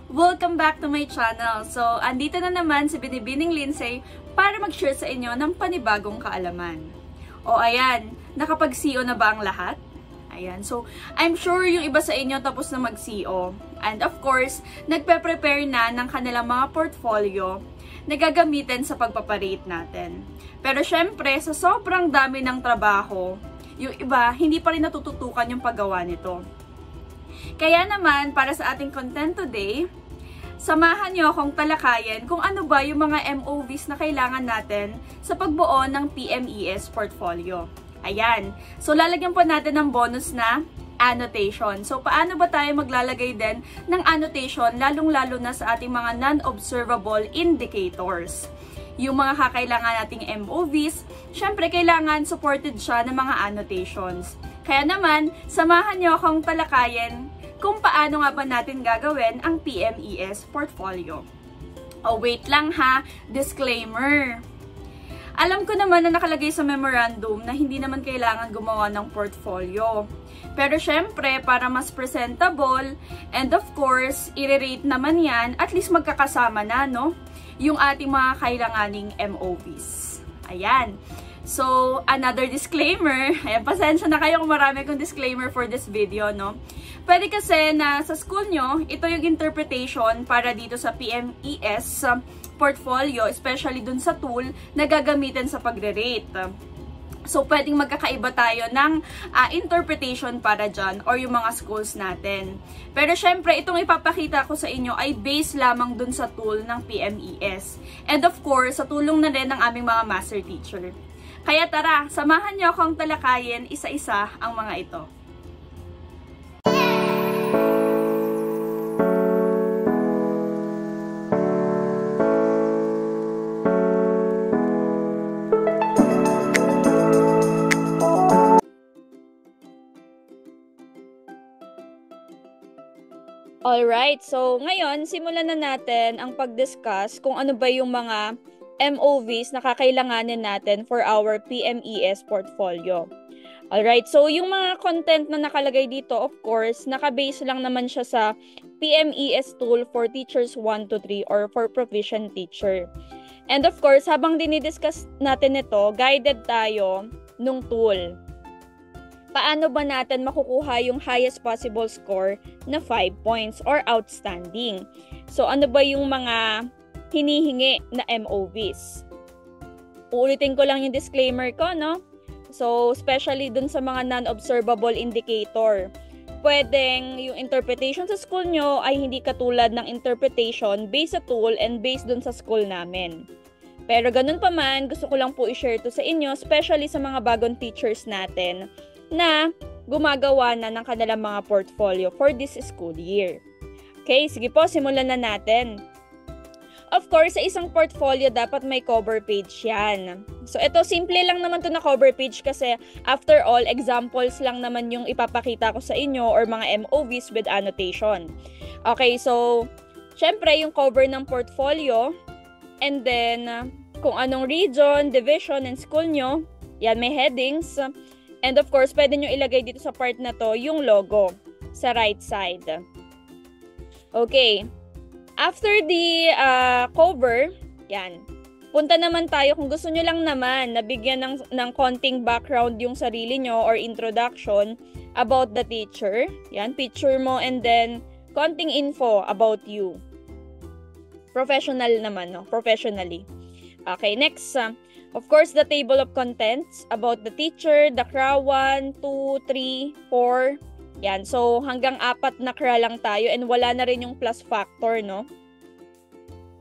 Welcome back to my channel. So, andito na naman si Binibining Lindsay para mag-share sa inyo ng panibagong kaalaman. O ayan, nakapag-CO na ba ang lahat? Ayan, so I'm sure yung iba sa inyo tapos na mag-CO. And of course, nagpe-prepare na ng kanilang mga portfolio na gagamitin sa pagpaparate natin. Pero syempre, sa sobrang dami ng trabaho, yung iba, hindi pa rin natututukan yung paggawa nito. Kaya naman, para sa ating content today, samahan niyo akong talakayin kung ano ba yung mga MOVs na kailangan natin sa pagbuo ng PMES portfolio. Ayan. So, lalagyan po natin ng bonus na annotation. So, paano ba tayo maglalagay din ng annotation, lalong-lalo na sa ating mga non-observable indicators? Yung mga kakailangan nating MOVs, syempre kailangan supported siya ng mga annotations. Kaya naman, samahan niyo akong talakayin kung paano nga ba natin gagawin ang PMES portfolio. Oh, wait lang ha, disclaimer. Alam ko naman na nakalagay sa memorandum na hindi naman kailangan gumawa ng portfolio. Pero syempre, para mas presentable, and of course, i-rate naman yan, at least magkakasama na, no? Yung ating mga kailanganing MOVs. Ayan. So, another disclaimer. Ayan, pasensya na kayo kung marami kong disclaimer for this video, no? Pwede kasi na sa school nyo, ito yung interpretation para dito sa PMES portfolio, especially dun sa tool na gagamitin sa pagre-rate. So, pwedeng magkakaiba tayo ng interpretation para dyan or yung mga schools natin. Pero syempre, itong ipapakita ko sa inyo ay based lamang dun sa tool ng PMES. And of course, sa tulong na rin ng aming mga master teacher. Kaya tara, samahan niyo akong talakayin isa-isa ang mga ito. Alright, so ngayon, simulan na natin ang pag-discuss kung ano ba yung mga MOVs na kakailanganin natin for our PMES portfolio. Alright, so yung mga content na nakalagay dito, of course, nakabase lang naman siya sa PMES tool for teachers 1 to 3 or for proficient teacher. And of course, habang dinidiscuss natin ito, guided tayo nung tool. Paano ba natin makukuha yung highest possible score na 5 points or outstanding? So, ano ba yung mga hinihingi na MOVs? Uulitin ko lang yung disclaimer ko, no? So, especially dun sa mga non-observable indicator. Pwedeng yung interpretation sa school nyo ay hindi katulad ng interpretation based sa tool and based dun sa school namin. Pero ganun pa man, gusto ko lang po i-share to sa inyo, especially sa mga bagong teachers natin na gumagawa na ng kanilang mga portfolio for this school year. Okay, sige po, simulan na natin. Of course, sa isang portfolio, dapat may cover page yan. So, ito, simple lang naman to na cover page kasi after all, examples lang naman yung ipapakita ko sa inyo or mga MOVs with annotation. Okay, so, syempre, yung cover ng portfolio, and then, kung anong region, division, and school nyo, yan, may headings. And of course, pwede nyo ilagay dito sa part na to yung logo sa right side. Okay. After the cover, yan. Punta naman tayo kung gusto nyo lang naman na bigyan ng konting background yung sarili nyo or introduction about the teacher. Yan, picture mo and then konting info about you. Professional naman, no? Professionally. Okay, next. Of course, the table of contents about the teacher, the CRA 1, 2, 3, 4. Yan. So, hanggang 4 na CRA lang tayo and wala na rin yung plus factor, no?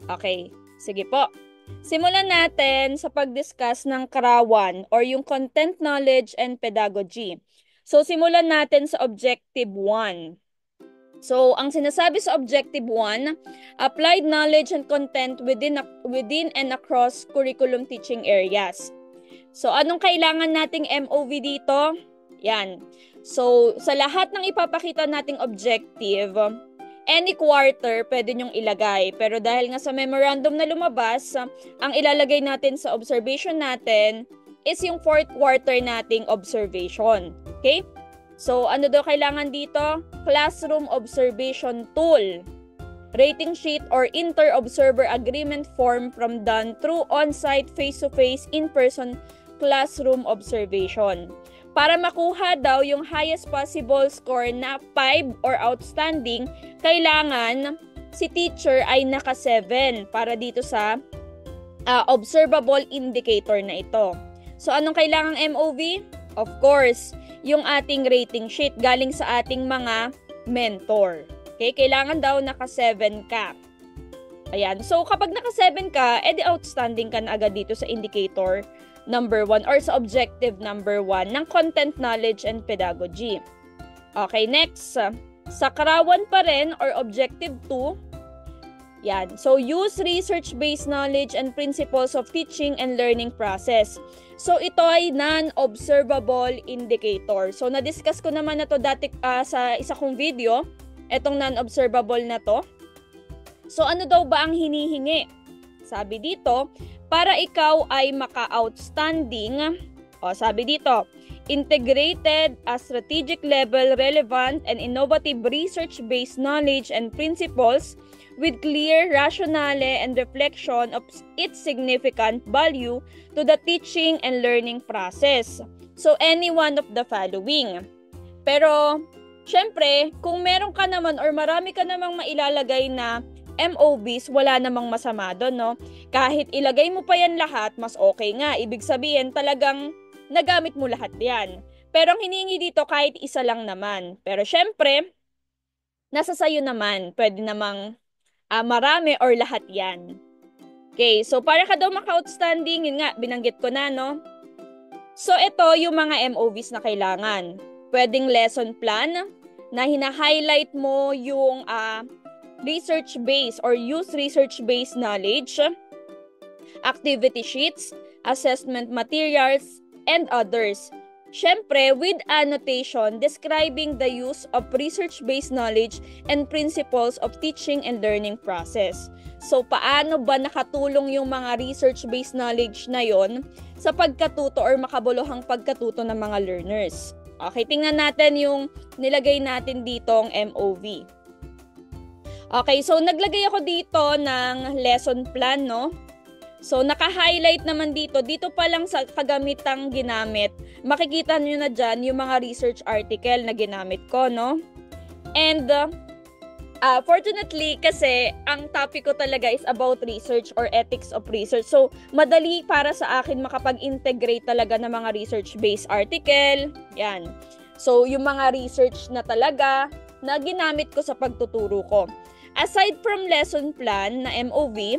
Okay. Sige po. Simulan natin sa pag-discuss ng CRA 1 or yung content, knowledge, and pedagogy. So, simulan natin sa objective 1. So, ang sinasabi sa objective 1, applied knowledge and content within and across curriculum teaching areas. So, anong kailangan nating MOV dito? Yan. So, sa lahat ng ipapakita nating objective, any quarter pwede nyong ilagay. Pero dahil nga sa memorandum na lumabas, ang ilalagay natin sa observation natin is yung 4th quarter nating observation. Okay? So, ano daw kailangan dito? Classroom observation tool. rating sheet or inter-observer agreement form from done through on-site, face-to-face, in-person classroom observation. Para makuha daw yung highest possible score na 5 or outstanding, kailangan si teacher ay naka 7 para dito sa observable indicator na ito. So anong kailangang MOV? Of course, yung ating rating sheet galing sa ating mga mentor. Okay, kailangan daw naka 7 ka. Ayan, so kapag naka 7 ka, edi outstanding ka na agad dito sa indicator number 1 or sa objective number 1 ng content knowledge and pedagogy. Okay, next. Sakrawan pa rin or objective 2. Yan. So, use research-based knowledge and principles of teaching and learning process. So, ito ay non-observable indicator. So, na-discuss ko naman na to dati sa isa kong video. Itong non-observable na to. So, ano daw ba ang hinihingi? Sabi dito, para ikaw ay maka-outstanding, sabi dito, integrated at strategic level relevant and innovative research-based knowledge and principles with clear rationale and reflection of its significant value to the teaching and learning process. So, any one of the following. Pero, syempre, kung meron ka naman or marami ka namang mailalagay na MOVs, wala namang masama doon, no? Kahit ilagay mo pa yan lahat, mas okay nga. Ibig sabihin, talagang nagamit mo lahat yan. Pero ang hiningi dito, kahit isa lang naman. Pero syempre, nasa sayo naman. Pwede namang marami or lahat yan. Okay, so para ka daw maka-outstanding, yun nga, binanggit ko na, no? So ito yung mga MOVs na kailangan. Pwedeng lesson plan, na hina-highlight mo yung research-based or use research-based knowledge, activity sheets, assessment materials, and others. Syempre, with annotation describing the use of research-based knowledge and principles of teaching and learning process. So, paano ba nakatulong yung mga research-based knowledge na yon sa pagkatuto or makabuluhang pagkatuto ng mga learners? Okay, tingnan natin yung nilagay natin ditong MOV. Okay, so naglagay ako dito ng lesson plan, no? So, naka-highlight naman dito. Dito pa lang sa kagamitang ginamit, makikita nyo na dyan yung mga research article na ginamit ko, no? And, fortunately, kasi ang topic ko talaga is about research or ethics of research. So, madali para sa akin makapag-integrate talaga ng mga research-based article. Yan. So, yung mga research na talaga na ginamit ko sa pagtuturo ko. Aside from lesson plan na MOV,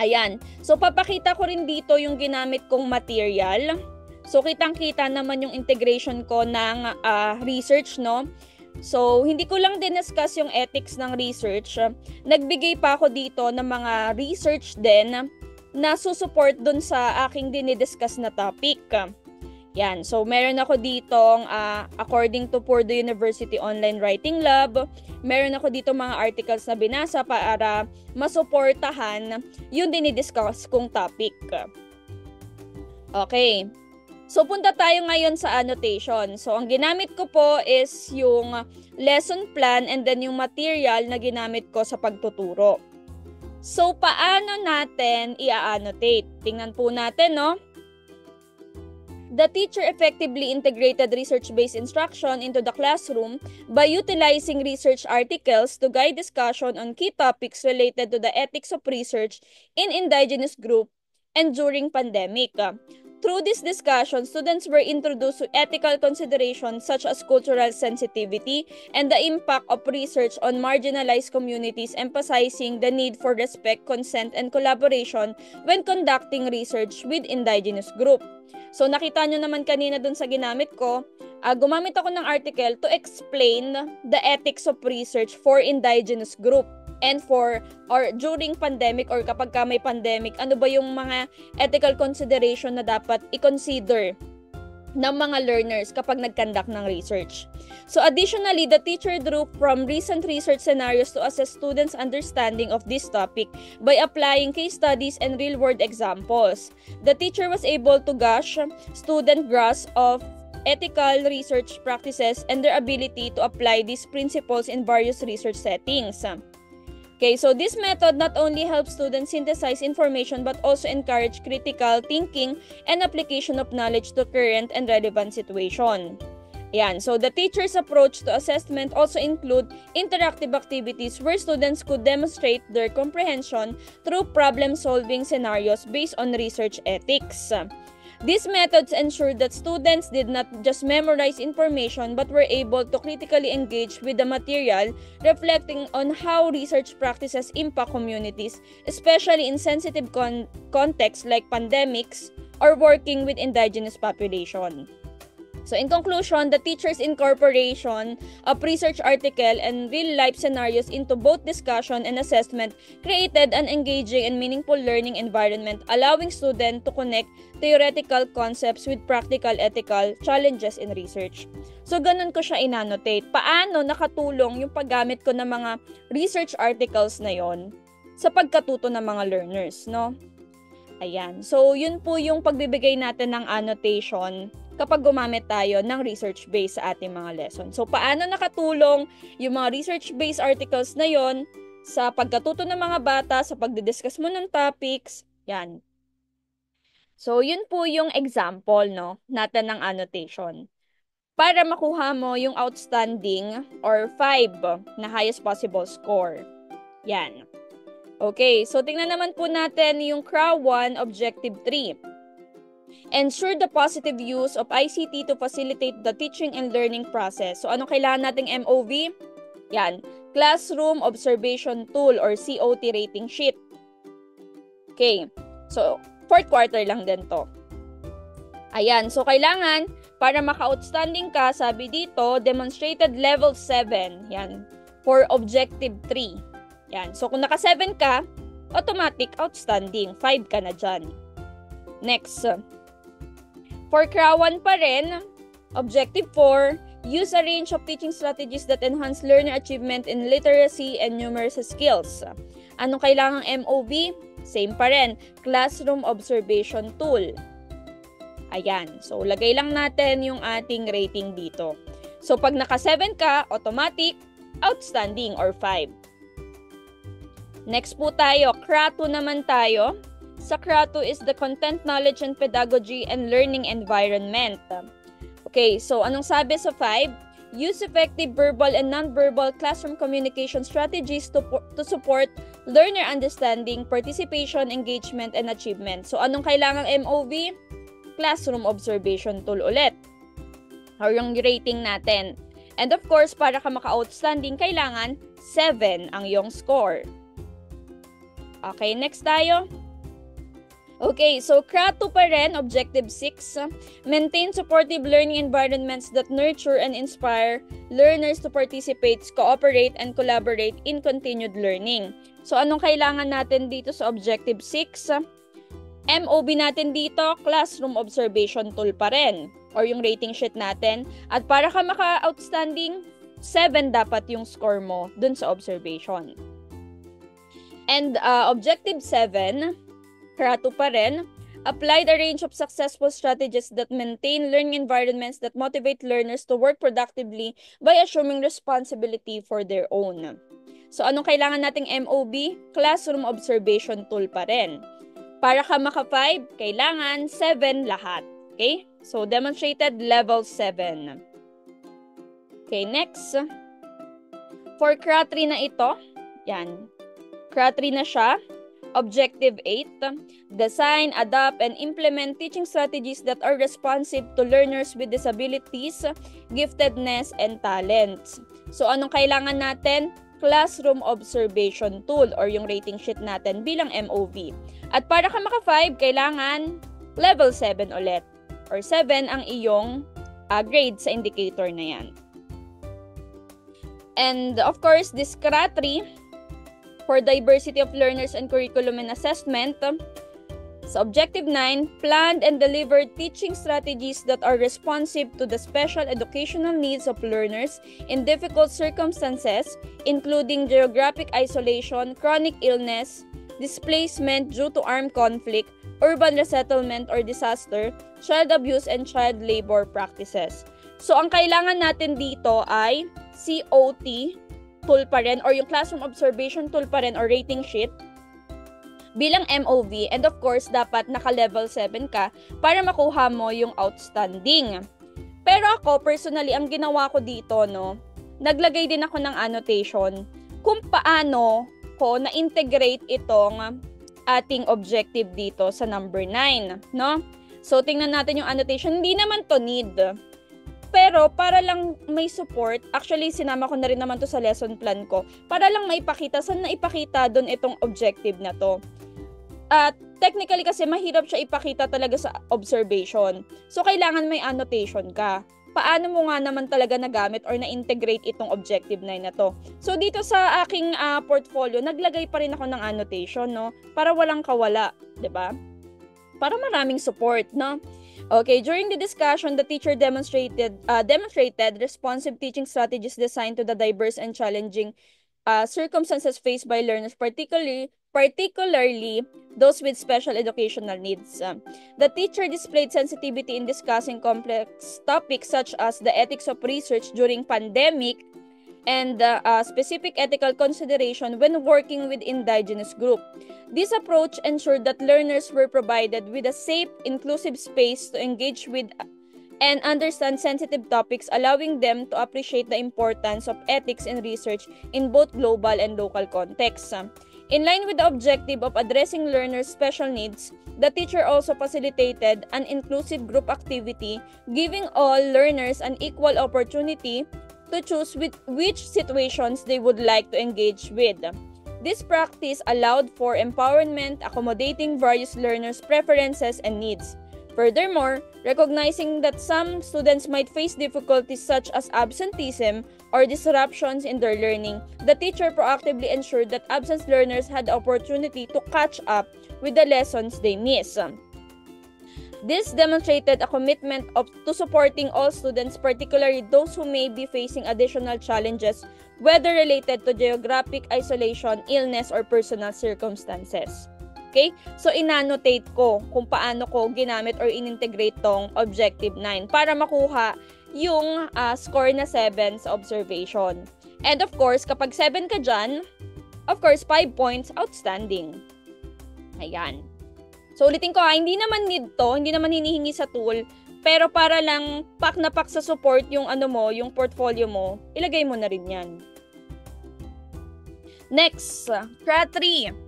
ayan. So, papakita ko rin dito yung ginamit kong material. So, kitang-kita naman yung integration ko ng research, no? So, hindi ko lang din-discuss yung ethics ng research. Nagbigay pa ako dito ng mga research din na susuport dun sa aking dinidiscuss na topic. Yan. So, meron ako ditong according to Purdue University Online Writing Lab, meron ako dito mga articles na binasa para masuportahan yung dinidiscuss kong topic. Okay. So, punta tayo ngayon sa annotation. So, ang ginamit ko po is yung lesson plan and then yung material na ginamit ko sa pagtuturo. So, paano natin i-annotate? Tingnan po natin, no? The teacher effectively integrated research-based instruction into the classroom by utilizing research articles to guide discussion on key topics related to the ethics of research in indigenous group and during pandemic. Through this discussion, students were introduced to ethical considerations such as cultural sensitivity and the impact of research on marginalized communities, emphasizing the need for respect, consent, and collaboration when conducting research with indigenous group. So, nakita nyo naman kanina dun sa ginamit ko, gumamit ako ng article to explain the ethics of research for indigenous group and for or during pandemic or kapag may pandemic, ano ba yung mga ethical consideration na dapat i-consider ng mga learners kapag nag-conduct ng research. So additionally, the teacher drew from recent research scenarios to assess students' understanding of this topic by applying case studies and real-world examples. The teacher was able to gauge student grasp of ethical research practices and their ability to apply these principles in various research settings. Okay, so this method not only helps students synthesize information but also encourage critical thinking and application of knowledge to current and relevant situation. Ayan, so the teacher's approach to assessment also include interactive activities where students could demonstrate their comprehension through problem-solving scenarios based on research ethics. These methods ensured that students did not just memorize information but were able to critically engage with the material, reflecting on how research practices impact communities, especially in sensitive contexts like pandemics or working with indigenous population. So in conclusion, the teacher's incorporation of research article and real-life scenarios into both discussion and assessment created an engaging and meaningful learning environment, allowing students to connect theoretical concepts with practical ethical challenges in research. So ganun ko siya inannotate. Paano nakatulong yung paggamit ko ng mga research articles na yon sa pagkatuto ng mga learners, no? Ayan. So yun po yung pagbibigay natin ng annotation kapag gumamit tayo ng research-based sa ating mga lesson. So, paano nakatulong yung mga research-based articles na yon sa pagkatuto ng mga bata, sa pagdidiscuss mo ng topics, yan. So, yun po yung example, no, natin ng annotation. Para makuha mo yung outstanding or 5 na highest possible score. Yan. Okay, so tingnan naman po natin yung CRA 1 Objective 3. Ensure the positive use of ICT to facilitate the teaching and learning process. So, anong kailangan nating MOV? Yan. Classroom Observation Tool or COT rating sheet. Okay. So, 4th quarter lang din to. Ayan. So, kailangan, para maka-outstanding ka, sabi dito, demonstrated level 7. Yan. For Objective 3. Yan. So, kung naka-7 ka, automatic outstanding. 5 ka na dyan. Next. For CRA 1 pa rin, Objective 4, use a range of teaching strategies that enhance learner achievement in literacy and numeracy skills. Anong kailangang MOV? Same pa rin, Classroom Observation Tool. Ayan, so lagay lang natin yung ating rating dito. So pag naka-7 ka, automatic, outstanding or 5. Next po tayo, CRA 2 naman tayo. Sa CRA 2 is the Content, Knowledge, and Pedagogy and Learning Environment. Okay, so anong sabi sa 5? Use effective verbal and non-verbal classroom communication strategies to support learner understanding, participation, engagement, and achievement. So anong kailangang MOV? Classroom Observation Tool ulit. Or yung rating natin. And of course, para ka maka-outstanding, kailangan 7 ang iyong score. Okay, next tayo. Okay, so CRA 2 pa rin, Objective 6, maintain supportive learning environments that nurture and inspire learners to participate, cooperate, and collaborate in continued learning. So, anong kailangan natin dito sa Objective 6? MOB natin dito, Classroom Observation Tool pa rin, or yung rating sheet natin. At para ka maka-outstanding, 7 dapat yung score mo dun sa observation. And Objective 7, CRA 2 pa rin, apply the range of successful strategies that maintain learning environments that motivate learners to work productively by assuming responsibility for their own. So, anong kailangan nating MOB? Classroom Observation Tool pa rin. Para ka maka-5, kailangan 7 lahat. Okay? So, demonstrated level 7. Okay, next. For CRA 3 na ito, yan. CRA 3 na siya. Objective 8, design, adopt, and implement teaching strategies that are responsive to learners with disabilities, giftedness, and talents. So, anong kailangan natin? Classroom Observation Tool or yung rating sheet natin bilang MOV. At para ka maka-5, kailangan level 7 ulit. Or 7 ang iyong grade sa indicator na yan. And of course, this CRA 3, for diversity of learners and curriculum and assessment. Sa Objective 9, planned and delivered teaching strategies that are responsive to the special educational needs of learners in difficult circumstances, including geographic isolation, chronic illness, displacement due to armed conflict, urban resettlement or disaster, child abuse, and child labor practices. So, ang kailangan natin dito ay COT tool pa rin or yung classroom observation tool pa rin or rating sheet bilang MOV, and of course, dapat naka-level 7 ka para makuha mo yung outstanding. Pero ako, personally, ang ginawa ko dito, no, naglagay din ako ng annotation kung paano ko na-integrate itong ating objective dito sa number 9, no? So, tingnan natin yung annotation. Hindi naman to need. Pero, para lang may support, actually, sinama ko na rin naman to sa lesson plan ko, para lang maipakita, saan na ipakita doon itong objective na to. Technically kasi mahirap siya ipakita talaga sa observation. So, kailangan may annotation ka. Paano mo nga naman talaga nagamit or na-integrate itong objective 9 na to? So, dito sa aking portfolio, naglagay pa rin ako ng annotation, no? Para walang kawala, 'di ba? Para maraming support, no? Okay, during the discussion, the teacher demonstrated responsive teaching strategies designed to the diverse and challenging circumstances faced by learners, particularly those with special educational needs. The teacher displayed sensitivity in discussing complex topics such as the ethics of research during pandemic and specific ethical consideration when working with indigenous group. This approach ensured that learners were provided with a safe, inclusive space to engage with and understand sensitive topics, allowing them to appreciate the importance of ethics in research in both global and local contexts. In line with the objective of addressing learners' special needs, the teacher also facilitated an inclusive group activity, giving all learners an equal opportunity to choose which situations they would like to engage with. This practice allowed for empowerment, accommodating various learners' preferences and needs. Furthermore, recognizing that some students might face difficulties such as absenteeism or disruptions in their learning, the teacher proactively ensured that absent learners had the opportunity to catch up with the lessons they miss. This demonstrated a commitment to supporting all students, particularly those who may be facing additional challenges, whether related to geographic isolation, illness, or personal circumstances. Okay? So, inannotate ko kung paano ko ginamit or inintegrate tong Objective 9 para makuha yung score na 7 sa observation. And of course, kapag 7 ka dyan, of course, 5 points, outstanding. Ayan. So, ulitin ko hindi naman need to, hindi naman hinihingi sa tool, pero para lang pak na pak sa support yung yung portfolio mo, ilagay mo na rin yan. Next, CRA 3.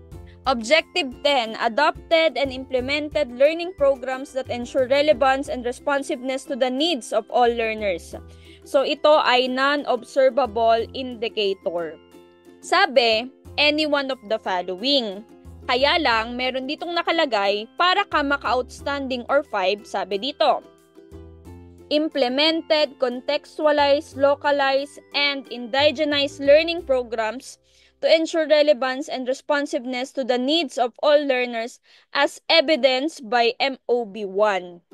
Objective 10, adopted and implemented learning programs that ensure relevance and responsiveness to the needs of all learners. So, ito ay non-observable indicator. Sabi, any one of the following. Kaya lang, meron ditong nakalagay, para ka maka-outstanding or 5, sabi dito. Implemented, contextualized, localized, and indigenized learning programs to ensure relevance and responsiveness to the needs of all learners as evidenced by MOB1.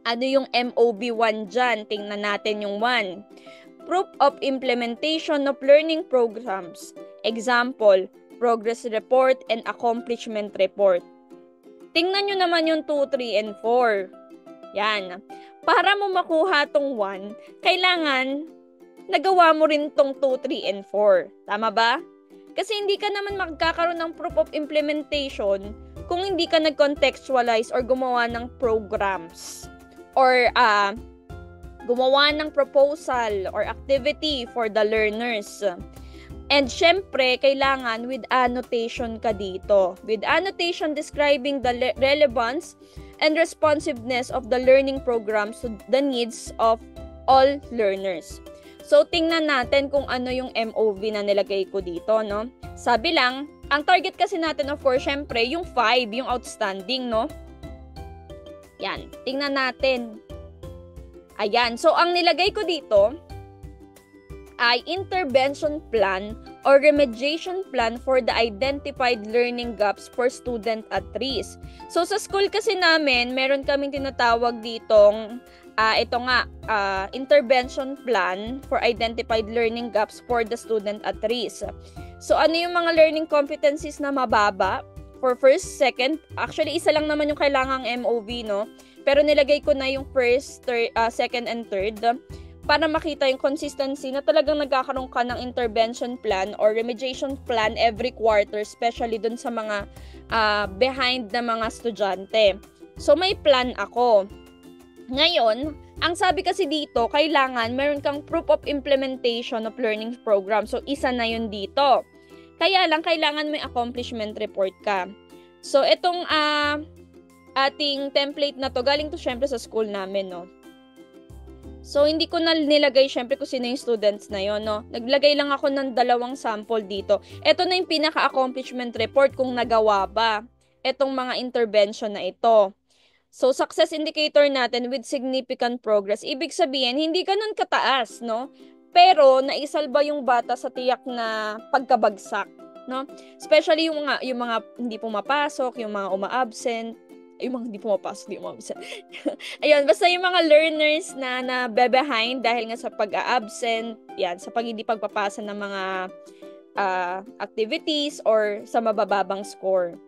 Ano yung MOB1 dyan? Tingnan natin yung 1. Proof of implementation of learning programs. Example, progress report and accomplishment report. Tingnan nyo naman yung 2, 3, and 4. Yan. Para mo makuha tong 1, kailangan nagawa mo rin tong 2, 3, and 4. Tama ba? Kasi hindi ka naman magkakaroon ng proof of implementation kung hindi ka nag-contextualize or gumawa ng programs or gumawa ng proposal or activity for the learners. And syempre, kailangan with annotation ka dito. With annotation describing the relevance and responsiveness of the learning programs to the needs of all learners. So, tingnan natin kung ano yung MOV na nilagay ko dito, no? Sabi lang, ang target kasi natin, of course, syempre, yung 5, yung outstanding, no? Yan, tingnan natin. Ayan, so ang nilagay ko dito ay intervention plan or remediation plan for the identified learning gaps for student at risk. So, sa school kasi namin, meron kaming tinatawag ditong intervention plan for identified learning gaps for the student at risk. So, ano yung mga learning competencies na mababa for first, second? Actually, isa lang naman yung kailangang MOV, no? Pero nilagay ko na yung first, second, and third. para makita yung consistency na talagang nagkakaroon ka ng intervention plan or remediation plan every quarter, especially dun sa mga behind na mga estudyante. So, may plan ako. Ngayon, ang sabi kasi dito, kailangan meron kang proof of implementation of learning program. So, isa na yun dito. Kaya lang, kailangan may accomplishment report ka. So, itong ating template na to, galing to syempre sa school namin, no? So, hindi ko na nilagay syempre kung sino yung students na yon, no? Naglagay lang ako ng 2 sample dito. Ito na yung pinaka-accomplishment report kung nagawa ba itong mga intervention na ito. So, success indicator natin with significant progress. Ibig sabihin, hindi ganun kataas, no? Pero, naisalba yung bata sa tiyak na pagkabagsak, no? Especially yung mga hindi pumapasok, yung mga uma-absent, yung mga hindi pumapasok, hindi umabsent. Ayun, basta yung mga learners na behind dahil nga sa pag-a-absent, yan, sa hindi pagpapasa ng mga activities or sa mabababang score.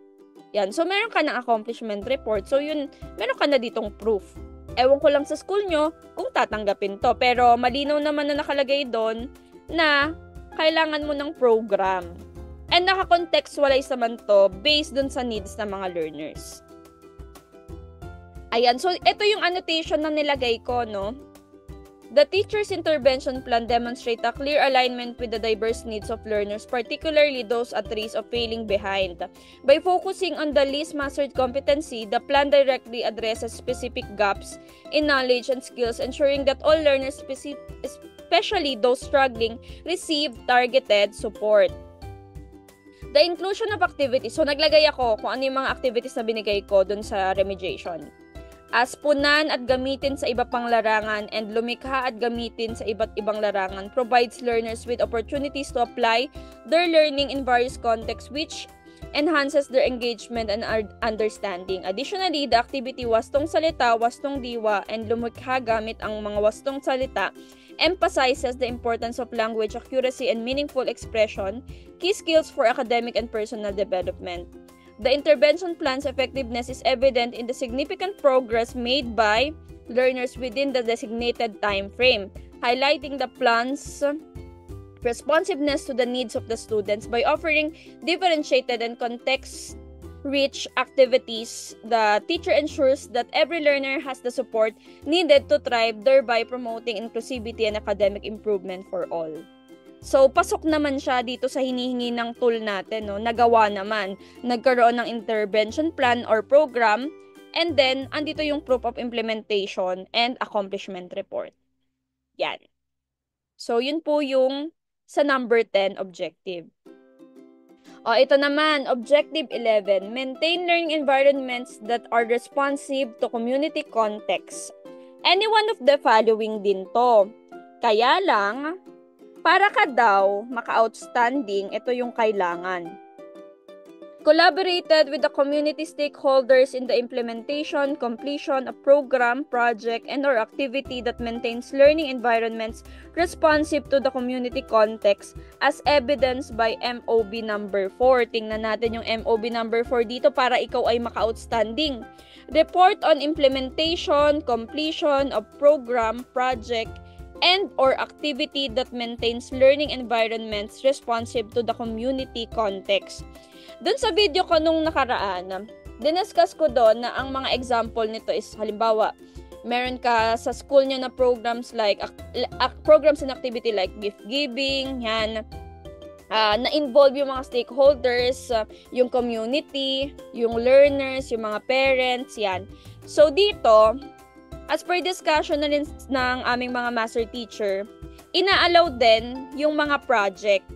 Yan, so meron ka ng accomplishment report. So yun, meron ka na ditong proof. Ewan ko lang sa school nyo kung tatanggapin to. Pero malinaw naman na nakalagay doon na kailangan mo ng program. And nakakontextualize naman to based dun sa needs ng mga learners. Ayan, so ito yung annotation na nilagay ko, no? The teacher's intervention plan demonstrates a clear alignment with the diverse needs of learners, particularly those at risk of failing behind. By focusing on the least mastered competency, the plan directly addresses specific gaps in knowledge and skills, ensuring that all learners, especially those struggling, receive targeted support. The inclusion of activities. So, naglagay ako kung ano yung mga activities na binigay ko dun sa remediation. Punan at gamitin sa iba pang larangan and lumikha at gamitin sa iba't ibang larangan provides learners with opportunities to apply their learning in various contexts which enhances their engagement and understanding. Additionally, the activity Wastong Salita, Wastong Diwa, and Lumikha gamit ang mga wastong salita emphasizes the importance of language accuracy and meaningful expression, key skills for academic and personal development. The intervention plan's effectiveness is evident in the significant progress made by learners within the designated time frame, highlighting the plan's responsiveness to the needs of the students by offering differentiated and context-rich activities. The teacher ensures that every learner has the support needed to thrive, thereby promoting inclusivity and academic improvement for all. So, pasok naman siya dito sa hinihingi ng tool natin, no? Nagawa naman. Nagkaroon ng intervention plan or program, and then, andito yung proof of implementation and accomplishment report. Yan. So, yun po yung sa number 10 objective. Ito naman, objective 11, maintain learning environments that are responsive to community context. Any one of the following din to. Kaya lang, para ka daw maka-outstanding, ito yung kailangan. Collaborated with the community stakeholders in the implementation, completion of program, project, and or activity that maintains learning environments responsive to the community context as evidenced by MOB number 4. Tingnan natin yung MOB number 4 dito para ikaw ay maka-outstanding. Report on implementation, completion of program, project, and or activity that maintains learning environments responsive to the community context. Doon sa video ko nung nakaraan, diniscuss ko doon na ang mga example nito is halimbawa, meron ka sa school nyo na programs like programs and activity like gift giving, yan, na-involve yung mga stakeholders, yung community, yung learners, yung mga parents, yan. So dito, as per discussion na rin ng aming mga master teacher, ina-allow din yung mga project.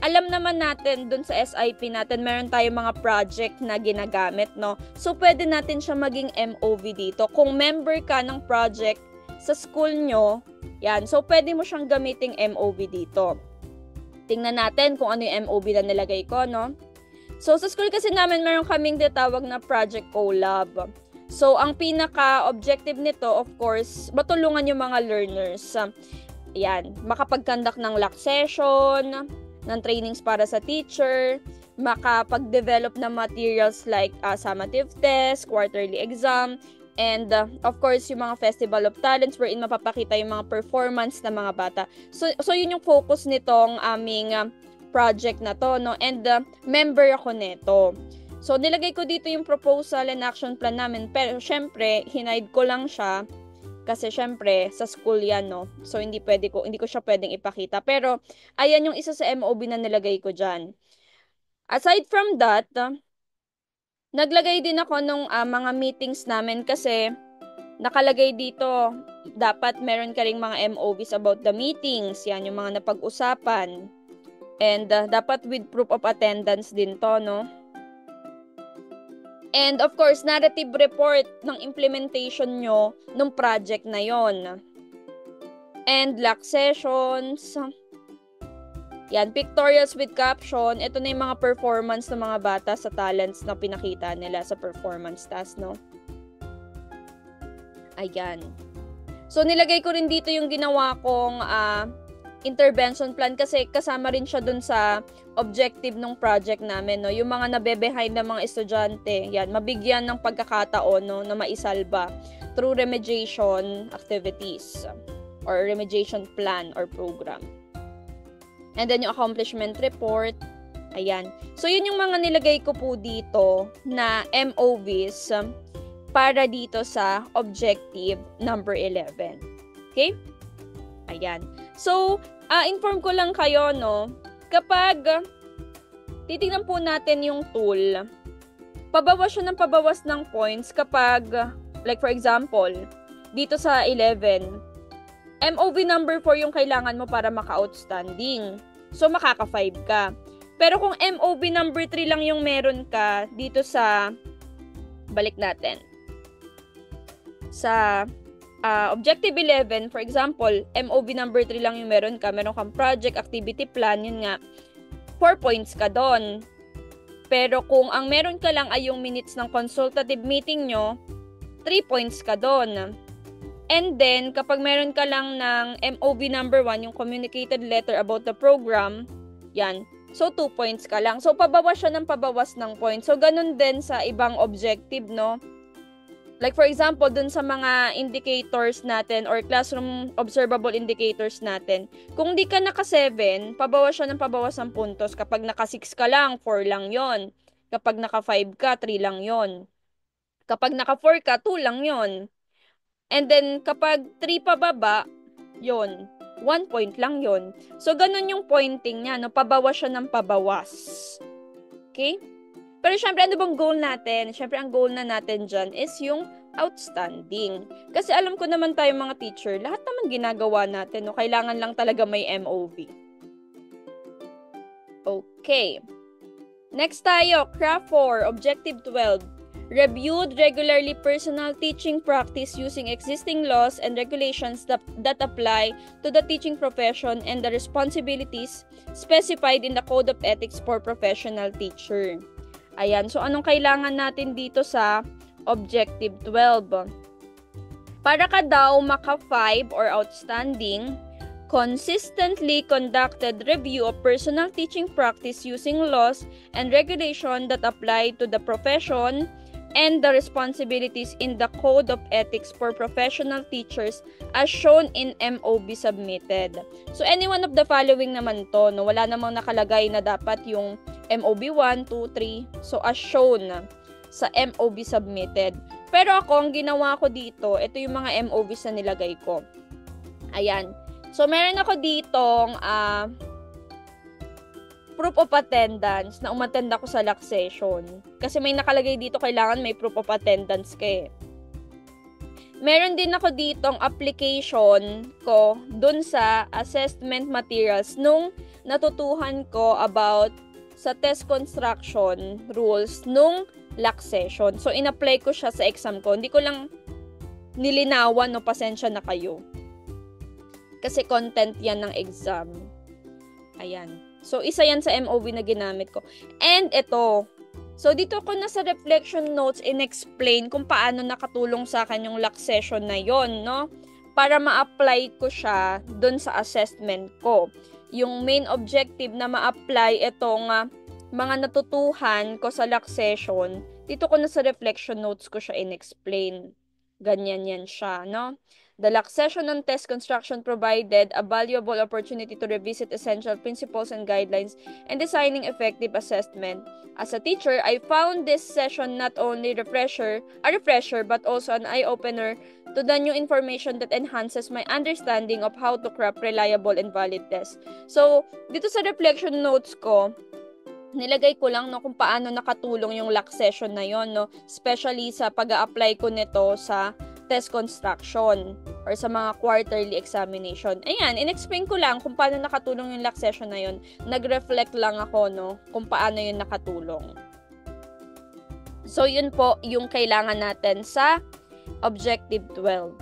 Alam naman natin dun sa SIP natin, meron tayong mga project na ginagamit, no? So, pwede natin siya maging MOV dito. Kung member ka ng project sa school nyo, yan. So, pwede mo siyang gamiting MOV dito. Tingnan natin kung ano yung MOV na nilagay ko, no? So, sa school kasi namin, meron kaming tinatawag na Project Collab. So, ang pinaka-objective nito, of course, matulungan yung mga learners. Yan, makapag-conduct ng LAC session, ng trainings para sa teacher, makapag-develop ng materials like summative test, quarterly exam, And of course, yung mga Festival of Talents wherein mapapakita yung mga performance ng mga bata. So yun yung focus nitong aming project na to, no? And member ako nito. So nilagay ko dito yung proposal and action plan namin, pero syempre hinide ko lang siya kasi syempre sa school yan, no? So hindi ko siya pwedeng ipakita. Pero ayan yung isa sa MOB na nilagay ko diyan. Aside from that, naglagay din ako nung mga meetings namin kasi nakalagay dito, dapat meron ka ring mga MOVs about the meetings. Yan, yung mga napag-usapan. And dapat with proof of attendance din to, no? And of course, narrative report ng implementation nyo nung project na yon. And LAC sessions. Yan, pictorials with caption. Ito na yung mga performance ng mga bata sa talents na pinakita nila sa performance task, no? Ayan. So, nilagay ko rin dito yung ginawa kong intervention plan kasi kasama rin siya dun sa objective ng project namin, no? Yung mga nabe-behind ng mga estudyante, yan, mabigyan ng pagkakataon, no, na maisalba through remediation activities or remediation plan or program. And then yung accomplishment report, ayan. So, yun yung mga nilagay ko po dito na MOVs para dito sa objective number 11. Okay? Ayan. So, inform ko lang kayo, no, kapag titignan po natin yung tool, pabawas siya ng pabawas ng points kapag, like for example, dito sa 11, MOV number 4 yung kailangan mo para maka-outstanding. So, makaka-5 ka. Pero kung MOV number 3 lang yung meron ka dito sa, balik natin, sa objective 11, for example, MOV number 3 lang yung meron kang project, activity plan, yun nga, 4 points ka doon. Pero kung ang meron ka lang ay yung minutes ng consultative meeting nyo, 3 points ka doon. And then, kapag meron ka lang ng MOV number 1, yung communicated letter about the program, yan. So, 2 points ka lang. So, pabawas siya ng pabawas ng points. So, ganun din sa ibang objective, no? Like, for example, dun sa mga indicators natin or classroom observable indicators natin, kung di ka naka-7, pabawas siya ng pabawas ng puntos. Kapag naka-6 ka lang, 4 lang yon. Kapag naka-5 ka, 3 lang yon. Kapag naka-4 ka, 2 lang yon. And then, kapag 3 pababa, yon, 1 point lang yon. So, ganun yung pointing niya, no? Pabawas siya ng pabawas. Okay? Pero, syempre, ano bang goal natin? Syempre, ang goal na natin dyan is yung outstanding. Kasi alam ko naman tayo mga teacher, lahat naman ginagawa natin, no? Kailangan lang talaga may MOV. Okay. Next tayo, craft 4, objective 12. Reviewed regularly personal teaching practice using existing laws and regulations that apply to the teaching profession and the responsibilities specified in the Code of Ethics for Professional Teacher. Ayan, so anong kailangan natin dito sa Objective 12? Para ka daw maka-5 or outstanding, consistently conducted review of personal teaching practice using laws and regulation that apply to the profession and the responsibilities in the Code of Ethics for Professional Teachers as shown in MOB submitted. So, any one of the following naman to, no? Wala namang nakalagay na dapat yung MOB 1, 2, 3. So, as shown sa MOB submitted. Pero ako, ang ginawa ko dito, ito yung mga MOBs na nilagay ko. Ayan. So, meron ako ditong proof of attendance na umattend ako sa LAC session. Kasi may nakalagay dito, kailangan may proof of attendance ka eh. Meron din ako ditong application ko dun sa assessment materials nung natutuhan ko about sa test construction rules nung LAC session. So, in-apply ko siya sa exam ko. Hindi ko lang nilinawan, no, pasensya na kayo. Kasi content yan ng exam. Ayan. So, isa yan sa MOV na ginamit ko. And ito. So, dito ko na sa reflection notes in-explain kung paano nakatulong sa akin yung LAC session na yon, no? Para ma-apply ko siya dun sa assessment ko. Yung main objective na ma-apply itong mga natutuhan ko sa LAC session, dito ko na sa reflection notes ko siya in-explain. Ganyan yan siya, no? The last session on test construction provided a valuable opportunity to revisit essential principles and guidelines and designing effective assessment. As a teacher, I found this session not only a refresher, but also an eye-opener to the new information that enhances my understanding of how to craft reliable and valid tests. So, dito sa reflection notes ko, nilagay ko lang no kung paano nakatulong yung LAC session na yon, no, especially sa pag-a-apply ko nito sa test construction or sa mga quarterly examination. Ayan, in-explain ko lang kung paano nakatulong yung LAC session na yon. Nag-reflect lang ako, no, kung paano yun nakatulong. So, yun po yung kailangan natin sa Objective 12.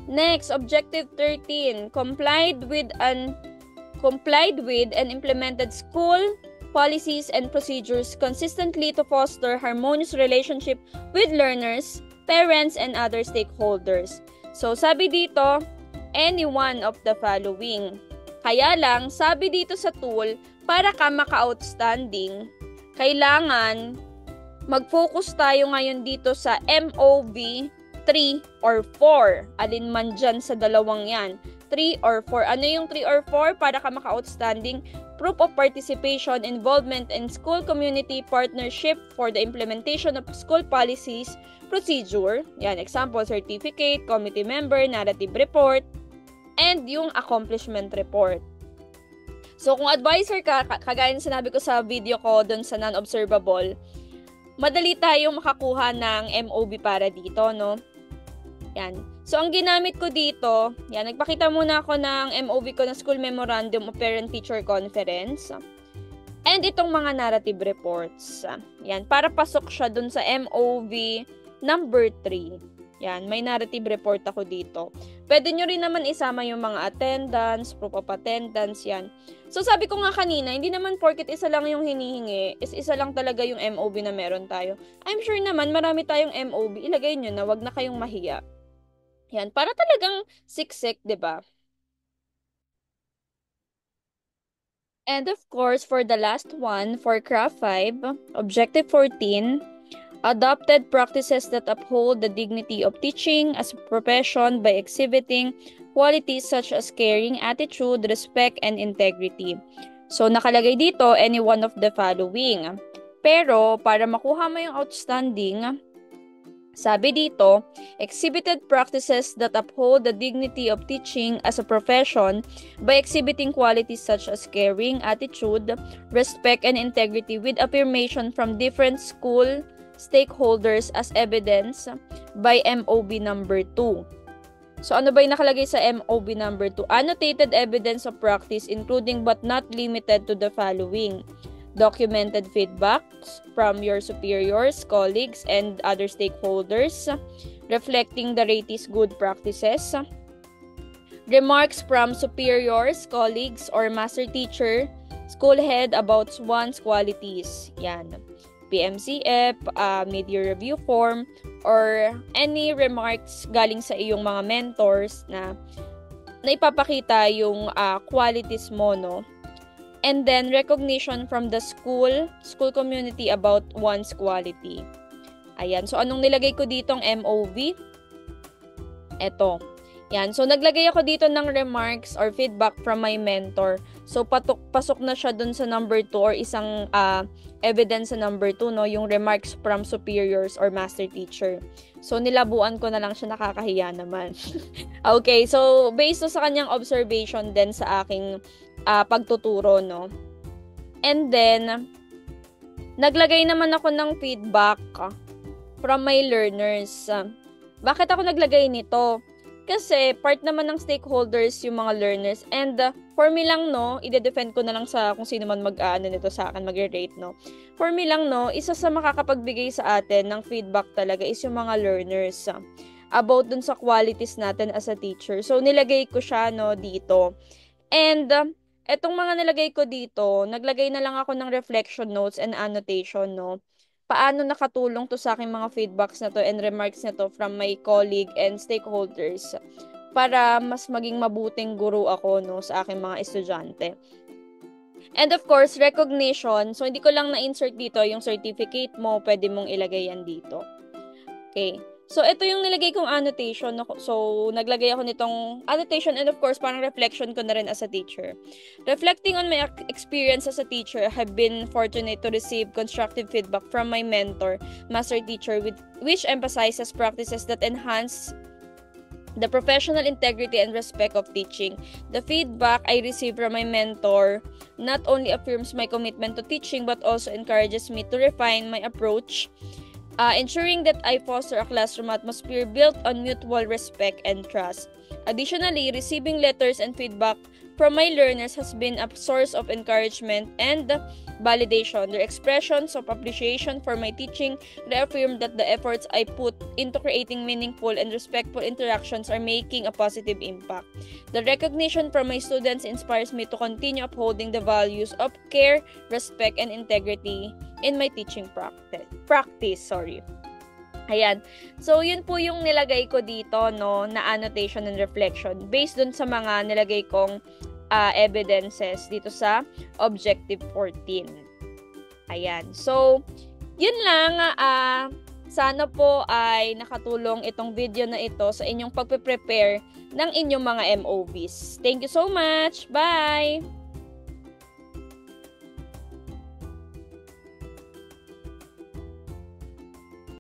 Next, Objective 13, complied with and implemented school policies and procedures consistently to foster harmonious relationship with learners, parents, and other stakeholders. So, sabi dito, any one of the following. Kaya lang, sabi dito sa tool, para ka maka-outstanding, kailangan mag-focus tayo ngayon dito sa MOV 3 or 4. Alin man dyan sa dalawang yan. 3 or 4. Ano yung 3 or 4? Para ka maka-outstanding, proof of participation, involvement in school community partnership for the implementation of school policies, procedure, yan, example, certificate, committee member, narrative report, and yung accomplishment report. So, kung advisor ka, kagaya ng sinabi ko sa video ko dun sa non-observable, madali tayong makakuha ng MOB para dito, no? Yan. So, ang ginamit ko dito, yan, nagpakita muna ako ng MOV ko na School Memorandum of Parent-Teacher Conference. And itong mga narrative reports. Yan, para pasok siya dun sa MOV number 3. Yan, may narrative report ako dito. Pwede nyo rin naman isama yung mga attendance, proof of attendance, yan. So, sabi ko nga kanina, hindi naman porket isa lang yung hinihingi, isa lang talaga yung MOV na meron tayo. I'm sure naman, marami tayong MOV. Ilagay nyo na, wag na kayong mahiya. Yan, para talagang siksik, 'di ba? And of course, for the last one, for Craft 5, Objective 14, adopted practices that uphold the dignity of teaching as a profession by exhibiting qualities such as caring, attitude, respect, and integrity. So, nakalagay dito, any one of the following. Pero, para makuha mo yung outstanding, sabi dito, exhibited practices that uphold the dignity of teaching as a profession by exhibiting qualities such as caring, attitude, respect, and integrity with affirmation from different school stakeholders as evidence by MOB number 2. So, ano ba yung nakalagay sa MOB number 2? Annotated evidence of practice including but not limited to the following. Documented feedbacks from your superiors, colleagues, and other stakeholders, reflecting the RATI's good practices. Remarks from superiors, colleagues, or master teacher, school head about one's qualities. Yan. PMCF, mid-year review form, or any remarks galing sa iyong mga mentors na ipapakita yung qualities mo, no? And then, recognition from the school community about one's quality. Ayan. So, anong nilagay ko ditong MOV? Eto. Yan. So, naglagay ako dito ng remarks or feedback from my mentor. So, pasok na siya dun sa number 2 or isang evidence sa number 2, no? Yung remarks from superiors or master teacher. So, nilabuan ko na lang siya, nakakahiya naman. Okay. So, based sa kanyang observation din sa aking pagtuturo, no? And then, naglagay naman ako ng feedback from my learners. Bakit ako naglagay nito? Kasi part naman ng stakeholders yung mga learners. And for me lang, no, ide-defend ko na lang sa kung sino man mag-aano nito sa akin, mag-rate, no. For me lang, no, isa sa makakapagbigay sa atin ng feedback talaga is yung mga learners about dun sa qualities natin as a teacher. So, nilagay ko siya, no, dito. And etong mga nilagay ko dito, naglagay na lang ako ng reflection notes and annotation, no? Paano nakatulong to sa aking mga feedbacks na to and remarks na to from my colleague and stakeholders para mas maging mabuting guro ako, no, sa aking mga estudyante. And of course, recognition. So, hindi ko lang na-insert dito yung certificate mo, pwede mong ilagay yan dito. Okay. So, ito yung nilagay kong annotation. So, naglagay ako nitong annotation and of course, parang reflection ko na rin as a teacher. Reflecting on my experience as a teacher, I have been fortunate to receive constructive feedback from my mentor, master teacher, which emphasizes practices that enhance the professional integrity and respect of teaching. The feedback I receive from my mentor not only affirms my commitment to teaching but also encourages me to refine my approach, ensuring that I foster a classroom atmosphere built on mutual respect and trust. Additionally, receiving letters and feedback from my learners has been a source of encouragement and validation. Their expressions of appreciation for my teaching reaffirm that the efforts I put into creating meaningful and respectful interactions are making a positive impact. The recognition from my students inspires me to continue upholding the values of care, respect, and integrity in my teaching practice. Ayan. So, yun po yung nilagay ko dito, no, na annotation and reflection based dun sa mga nilagay kong evidences dito sa Objective 14. Ayan. So, yun lang. Sana po ay nakatulong itong video na ito sa inyong pagpe-prepare ng inyong mga MOVs. Thank you so much. Bye!